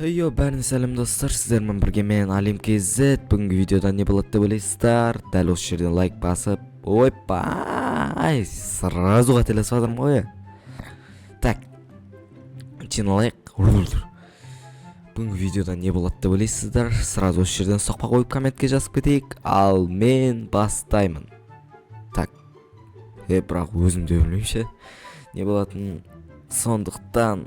Йо, бәріне сәлем достар, сіздермен бірге мен Алим KZ. Бүгінгі видеода не болады деп ойлайсыздар? Дәл осы жерден лайк басып, ойпай, сразу қателесіп жатырмын ғой. Так, жиналайық. Бүгінгі видеода не болады деп ойлайсыздар? Сразу осы жерден соқпа қойып комментке жазып кетейік, ал мен бастаймын. Так, бірақ өзім де білмеймін не болатынын. Сондықтан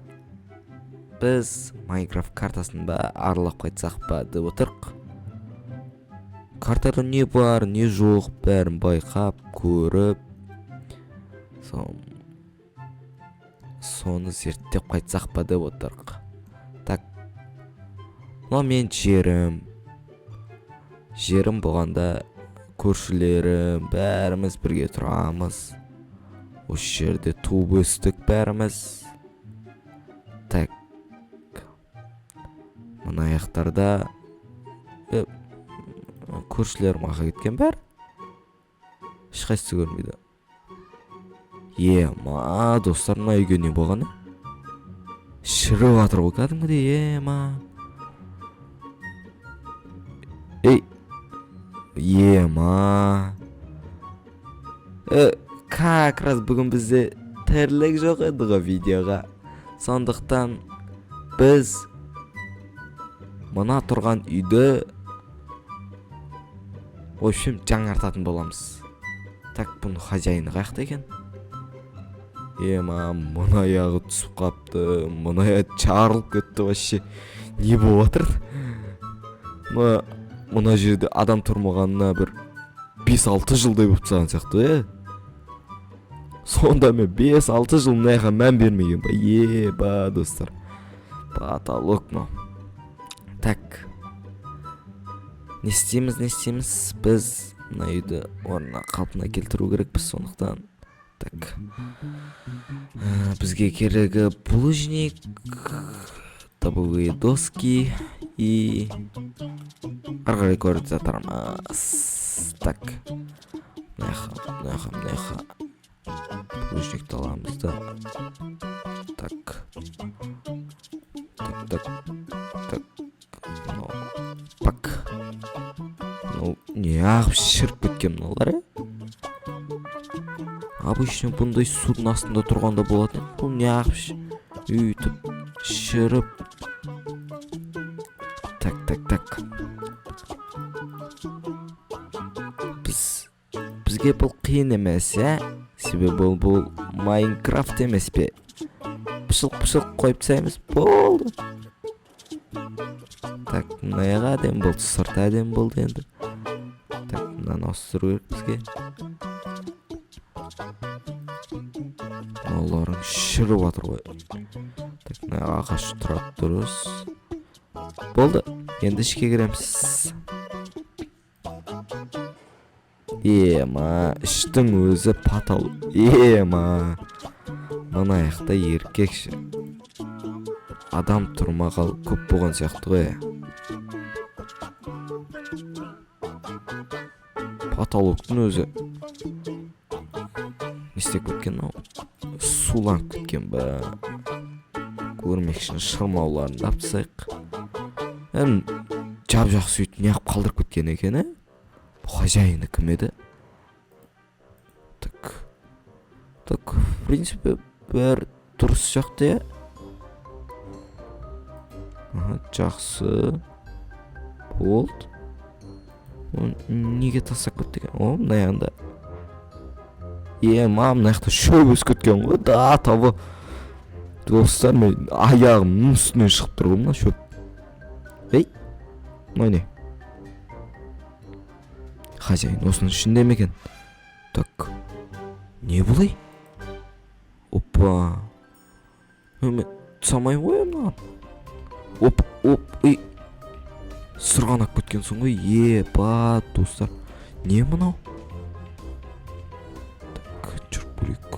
біз Майнкрафт картасын ба аралап қайтсақ па деп отырық. Картада не бар, не жоқ, бәрін байқап, көріп, соны зерттеп қайтсақ па деп отырық. Так, мына мен жерім болғанда көршілерім, бәріміз бірге тұрамыз. Осы жерде туып өстік бәріміз. Так, мына аяқтарда көршілерім аға кеткен бәр. Ешқайсысы көрмейді. Ема, достар, мына үйге не болғаны? Шіріп атыр ғой кәдімгідей, ема. Ема. Как раз бүгін бізде тірлік жоқ еді ғой видеоға. Сондықтан біз мына тұрған үйді общем жаңартатын боламыз. Так, бұның хозяйны қаяқта екен? Ема, мына аяғы түсіп қапты, мына аяғы жарылып кетті вообще. Не болып жатыр? Мына жерде адам тұрмағанына бір 5-6 жылдай болып тұрған сияқты, Сонда мен 5-6 жыл мынаяға мән бермеген ба, достар. Потолок мынау. Так, не істейміз? Біз мына үйді орнына қалпына келтіру керекпіз, сондықтан. Так, бізге керегі булыжник, табовые доски и арғарай көріп жатармыз. Так, мынаяқа булыжникті аламыз да. Так, пак. Не ағып шіріп кеткен мыналар, Обычно бұндай судың астында тұрғанда болады. Бұл не ағып үйтіп шіріп. Так. Бізге бұл қиын емес, Себебі бұл Майнкрафт емес пе? Пышық қойып тастаймыз, болды. Так, мынаяға әдем болды, сырт әдем болды енді. Так, мынаны ауыстыру керек бізге. Оларың шіріп атыр ғой. Так, мынаяға ағаш тұрады дұрыс. Болды, енді ішке кіреміз. Ема, іштің өзі патал. Ема, мына аяқта еркекші. Адам тұрмағал көп болған сияқты ғой. Потолоктың өзі не істеп кеткен ау? Суланып кеткен ба? Көрмекшінің шырмауларын таптысайық. Жап-жақ сөйтіп неғып қалдырып кеткен екен, Хозяйны кім еді? Так, в принципе, бәрі дұрыс сияқты, Жақсы. Болды. Неге тастап кетті екен? Мына аяғында. Мына аяқта шөп өсіп кеткен ғой. Да, табы. Достар, мен аяғымның үстінен шығып тұр ғой мына шөп. Мына не? Хозяин осының ішінде ме екен? Так, не бұлай? Опа. Мен тұсамай қоям мынаған. Оп, сырғанап кеткенсің ғой, ба, достар. Не мынау? Так, жүріп көрейік.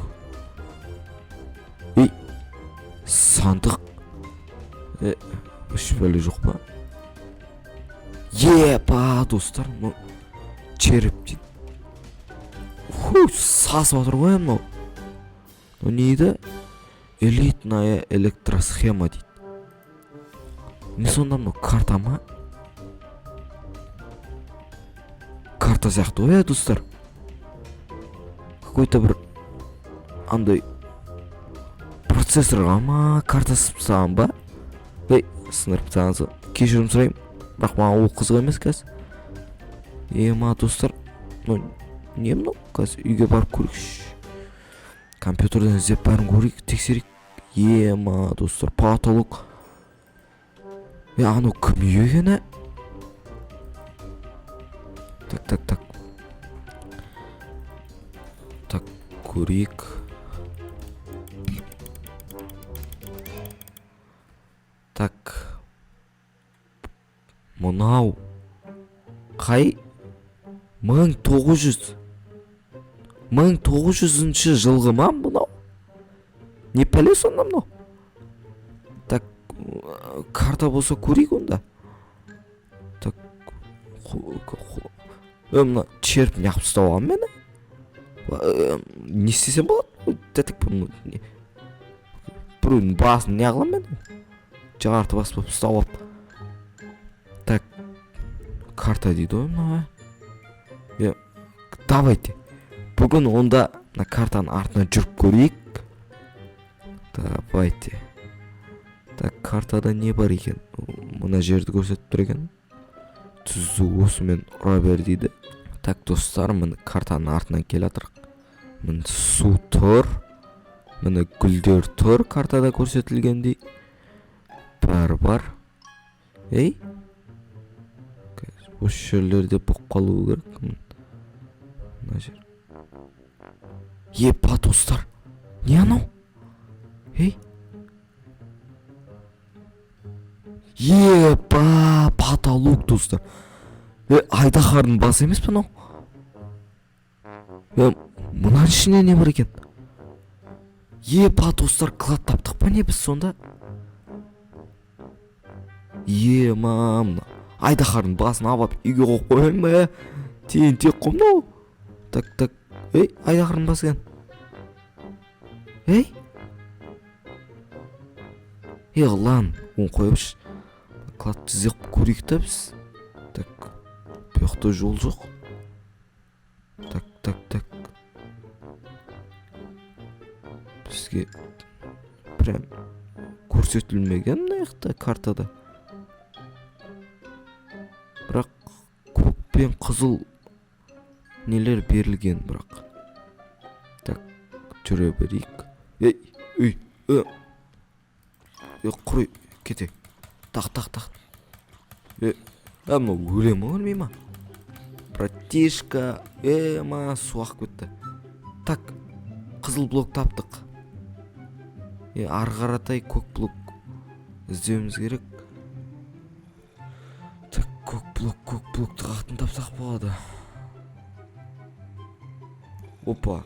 Сандық. Үш бәлі жоқ па? Ба, достар, череп дейді. Сасып атыр ғой мынау. Не еді? Элитная электросхема дейді. не сонда мынау карта ма? Карта сияқты ғой, достар. Какой-то бір андай процессорға ма карта сызған ба? Ей, сындырып тастаңыз. Кешірім сұраймын, бірақ маған ол қызық емес қазір. Ема, достар, не мынау? Қазір үйге барып көрейікші. Компьютерден іздеп бәрін көрейік, тексерейік. Ема, достар, потолок. Анау кім үй екен? Так. Так, көрейік. Так. Мынау қай 1900 жылғы ма мынау? Не пәле сонда мынау? Так, карта болса көрейік онда. Так, мына черп неғып ұстап алам мені? Не істесем болады? Біреудің басын не қылам мен? Жарты бас болып ұстап алып. Так, карта дейді ғой мына. Давайте. Бүгін онда на картаның артына жүріп көрейік. Давайте. Так, картада не бар екен? Мына жерді көрсетіп тұр екен. Түзу осымен ұра бер дейді. Так, достар, міне картаның артынан келе жатыр. Міне су тұр. Міне гүлдер тұр, картада көрсетілгендей. Бәрі бар. Ей? Осы жерлерде бұқ қалу керек. Мына жер. Епа, достар. Не анау? Ей? Епа, потолок, достар. Айдаһардың басы емес пе мынау? Мынаның ішіне не бар екен? Епа, достар, клад таптық па не біз сонда? Ема, айдаһардың басын алып үйге қойып қоймайын ба? Тек қой мынау. Так. Ей, айдаһардың басы екен. Ей? Лан, оны қойыпшы. Клад тізе көрейік та біз. Так, бұяқта жол жоқ. Так. Бізге прям көрсетілмеген мына картада. Бірақ көк пен қызыл нелер берілген бірақ. Так, жүре берейік. Ей, құры, кете. Так. Мынау өле ма, өлмей ма? Братишка, суақ кетті. Так, қызыл блок таптық. Ары қаратай көк блок іздеуіміз керек. Так, көк блокты қақтын тапсақ болады. Опа.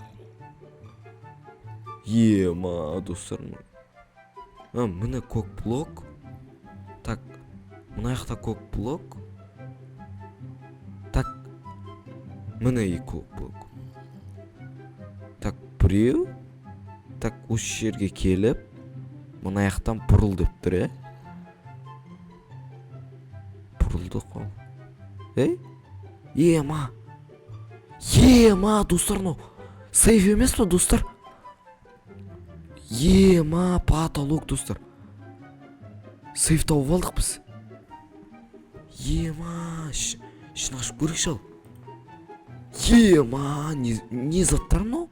Ема, достар. Міне көк блок. Так, мына жақта көк блок. Так, міне көк блок. Так, біреу. Так, осы жерге келіп, мына жақтан бұрыл деп тұр, Бұрылды қол. Ема, достар, ну. Сейф емес па, достар? Ема, потолок, достар. Сейф тауып алдық біз. Ема, ішін ашып көрейік шал. Ема, не заттар мынау?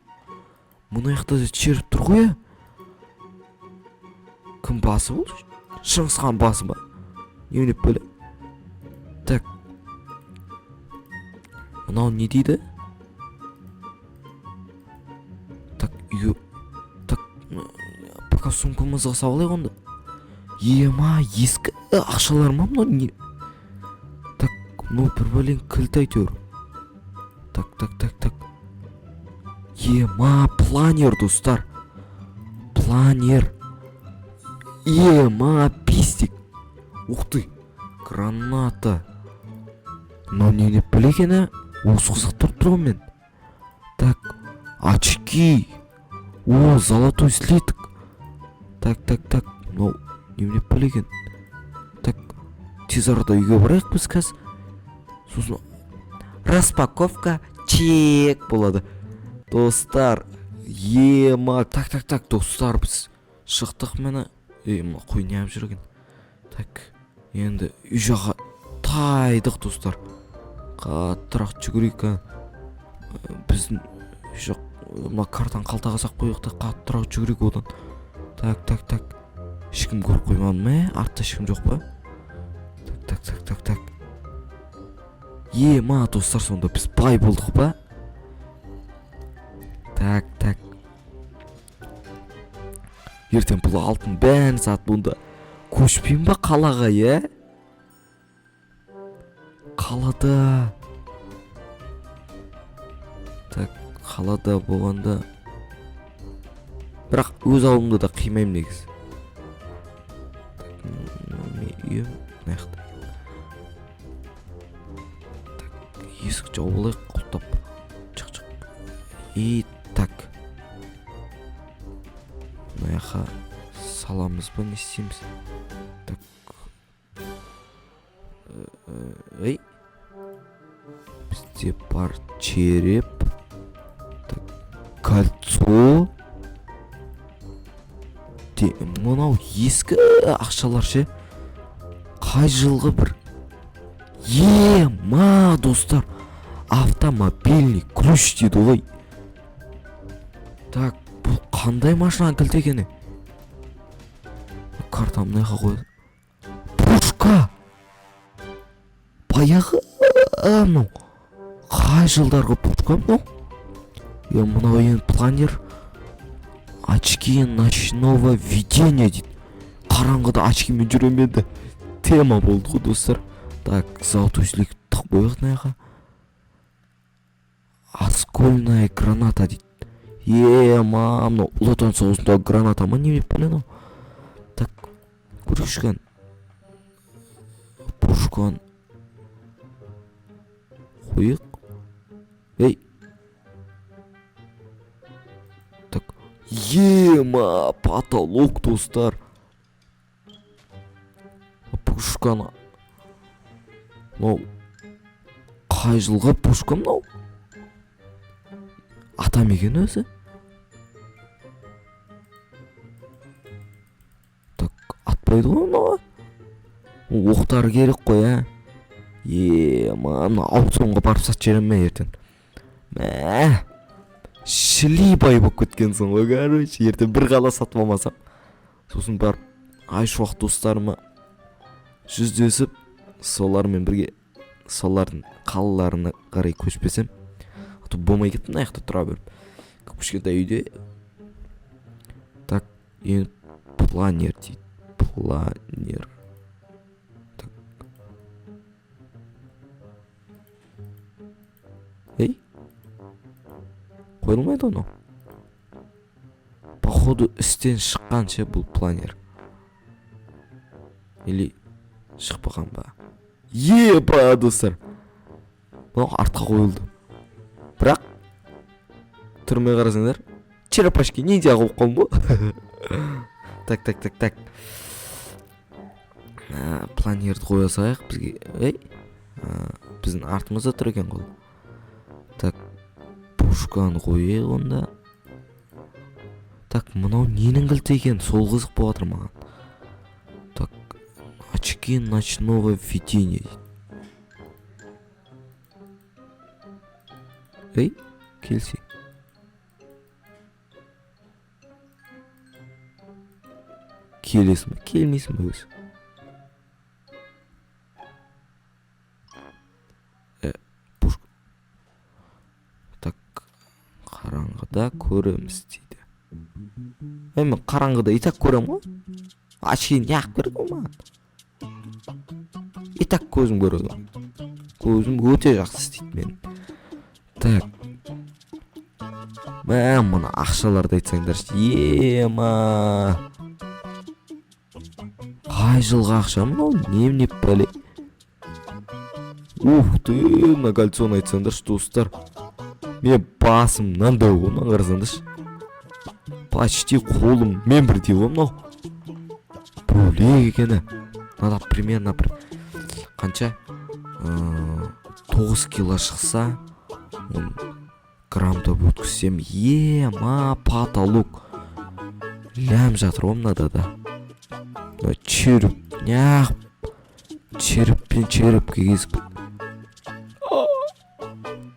Мұны яқта черіп тұр ғой. Кім басы бұл? Шыңғысхан басы ба? Неменеп бөлі? Так. Мынау не дейді? Так, үйі. Так, пока сумкамызға сауылайық онда. Ема, ескі ақшалар ма мынау не? Так, мынау бір бәлен кілт әйтеуір. Так. Ема, планер, достар. Планер. Ема, пистик. Ух ты, граната. Мынау не деп білегені? Осы қызық тұрып мен. Так, очки. О, золотой слиток. Так. Мынау не деп білеген? Так, тез арада үйге барайық біз қазір. Сосын распаковка чек болады. Достар, ема, так, достар, біз шықтық мені. Мына қой не алып жүрген. Так, енді үй жаққа тайдық, достар. Қаттырақ жүгірейік. Біздің үй жақ, мына картаны қалтаға сақ қойық та қаттырақ жүгірейік одан. Так. Ешкім көріп қоймады ма? Артта ешкім жоқ па? Так. Ема, достар, сонда біз бай болдық па? Так. Ертең бұл алтын бәрін сат, бұнда көшпейін ба қалаға, Қалада. Так, қалада болғанда. Бірақ өз ауылымда да қимаймын негіз. Үйім, наяқта. Так, есік жауылайық, құлтап. Чық. Так. Наяқа саламыз ба, не істейміз? Так. Бізде бар череп. Так, кольцо. Мынау ескі ақшалар ше. Қай жылғы бір. Ема, достар. Автомобильный ключ дейді ғой. Так, бұл қандай машина кілт екені? Картам наяқа қойды. Пушка. Баяғы мынау. Қай жылдарғы пушка мынау? Мынау енді планер. Очки ночного видения дейді. Қараңғыда очкимен жүрем енді. Тема болды ғой, достар. Так, золотой тық қойық наяқа. Оскольная граната дейді. Ема, мынау ұлы отан соғысындағы граната ма, не деп біледі? Так, көрішкен. Пушкан. Қойық. Так, ема, потолок, достар. Пушкан. Мынау қай жылғы пушка мынау? Атам екен өзі? Так, атпайды ғой мынау? Оқтары керек қой, Ема, аукционға барып сат жерем ме ертең? Шілей бай болып кеткенсің ғой, короче. Ертең бір қала сатып алмасам. Сосын барып айшуақ достарыма жүздесіп, солармен бірге солардың қалаларына қарай көшпесем, аты болмай кеттім, аяқта тұра беріп. Кішкентай үйде. Так, енді планер дейді. Планер. Так. Қойылмайды оны. Походу істен шыққанша бұл планер. Или шықпаған ба? Епа, достар. Бұл артқа қойылды. Бірақ түрме қарасаңдар, черепашки ниндзя қойып қалды. Так. Планерді қоя салайық бізге. Біздің артымызда тұр екен ғой. Так, пушканы қойайық онда. Так, мынау ненің кілті екен? Сол қызық болатыр маған. Так, очки ночного видения. Келси. Келесің бе? Келмейсің бе өзі? Пушка. Так, қараңғыда көреміз дейді. Мен қараңғыда итак көрем ғой. Ашын яқ көрем ғой маған. Итак көзім көреді. Көзім өте жақсы істейді мен. Так. Мұны ақшаларды айтсаңдар. Ема. Қай жылғы ақша мынау? Нем бәле. Ух ты, мына кольцоны айтсаңдаршы, достар. Мен басым мынандай ғой, мына қарасаңдаршы. Почти қолым мен бірдей ғой мынау. Бөлек екені. Надо примерно бір қанша 9 кило шықса граммдап өткізсем ема потолок ләм жатыр ғой мынада да. Череп неғып череппен черепке кезіп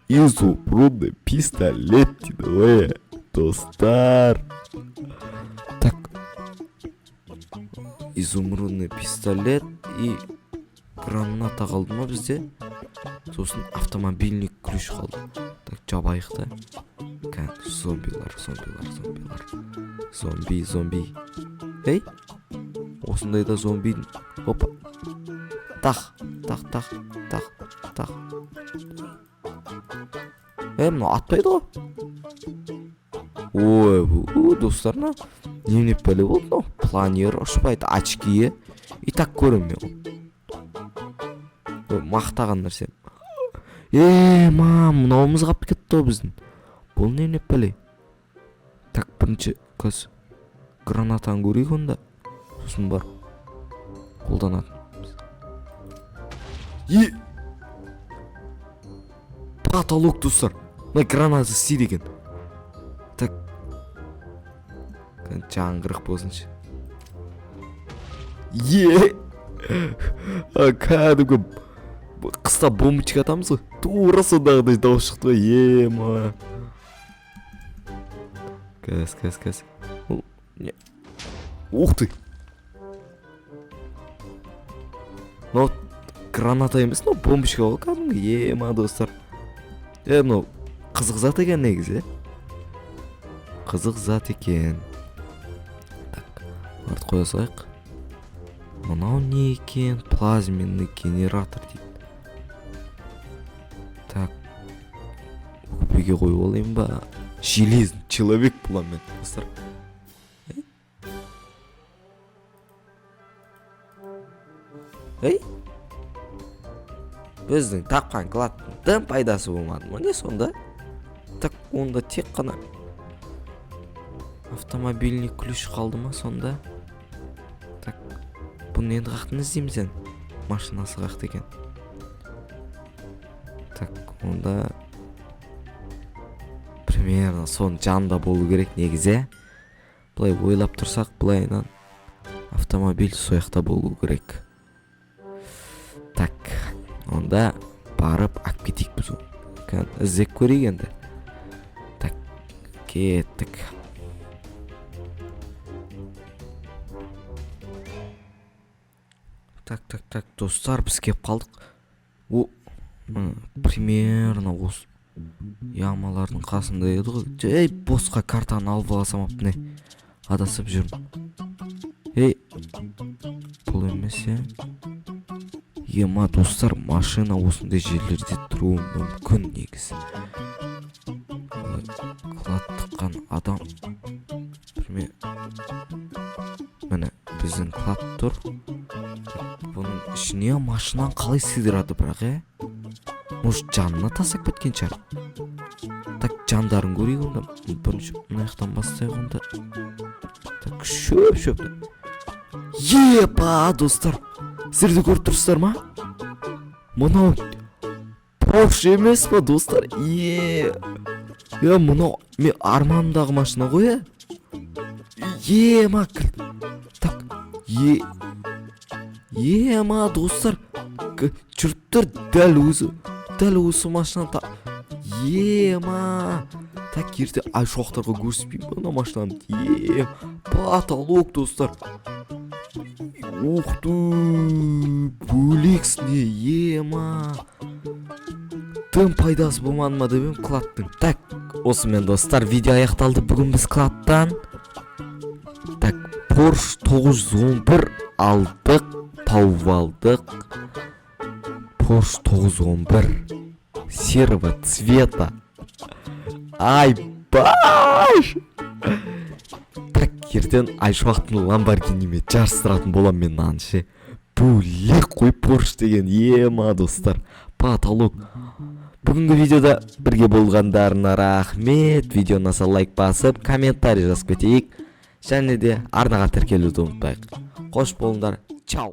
изумрудный пистолет дейді ғой достар. Так, изумрудный пистолет и граната қалды ма бізде? Сосын автомобильный ключ қалды. Так, жабайық та. Зомбилар. Зомби. Ей, осындайда зомбидің. Опа. Так. Мынау атпайды ғой. Ой, достар, не пәле болды мынау? Планер ұшпайды, очки. И так көрем мен. Мақтаған нәрсе. Мынауымыз қап кетті ғой біздің. Бұл не пәле? Так, бірінші көз гранатаны көрейік онда. Сосын бар. Қолданатын. Потолок, достар. Мына граната істейді екен. Так. Жаңғырық болсыншы. Кәдімгі қыста бомбочка атамыз ғой. Тура сондағыдай дауыс шықты ғой. Ема. Кәс. Ух ты. Мынау граната емес, мынау бомбочка ғой кәдімгі. Ема, достар. Мынау қызық зат екен негізі. Қызық зат екен. Так, артық қоя салайық. Мынау не екен? Плазменный генератор дейді. Так, көпеге қойып алайын ба? Железный человек бұлан мен, достар. Ей? Біздің тапқан клаттың дым пайдасы болмады ма? Не сонда? Так, онда тек қана автомобильный ключ қалды ма сонда? Так, бұны енді қақтың іздеймізен? Машинасы қақты екен. Так, онда примерно сон жанында болу керек негізі. Бұлай ойлап тұрсақ, бұлайынан автомобиль сояқта болу керек. Так, онда барып ап кетейік біз. Іздеп көрейік енді. Так, кеттік. Так, достар, біз кеп қалдық. Примерно осы ямалардың қасында еді ғой. Босқа картаны алып аласам ап не? Адасып жүрмін. Бұл емес, Ема, достар, машина осындай жерлерде тұруы мүмкін негізі. Клаттыққан адам. Міне, біздің клат тұр. Бұның ішіне машинан қалай сыйдырады бірақ, Может, жанына тасақ кеткен шығар. Так, жандарын көрейік онда. Бірінші мұнаяқтан бастайық онда. Так, шөп. Епа, достар. Сіздерді көріп тұрсыздар ма? Мынау Porsche емес па, достар? Мынау мен арманымдағы машина ғой, Ема, так, Ема, достар. Жүрттір дәл өзі машина. Ема. Так, ерте айшуақтарға көрсіпейм ба мына машинаны? Потолок, достар. Ух ты, бөлексіне, ема. Тым пайдасы болмады ма деп клаттың. Так, осымен достар, видео аяқталды. Бүгін біз клаттан так, Porsche 911 алдық, тауып алдық. Porsche 911 серого цвета. Баш! Так, ертең айшуақтың ламборгинимен жарыстыратын болам мен наншы. Бөлек қой Porsche деген, ема, достар. Потолок. Бүгінгі видеода бірге болғандарына рахмет. Видео ұнаса лайк басып, комментарий жазып кетейік. Және де арнаға тіркелуді ұмытпайық. Қош болыңдар. Чау.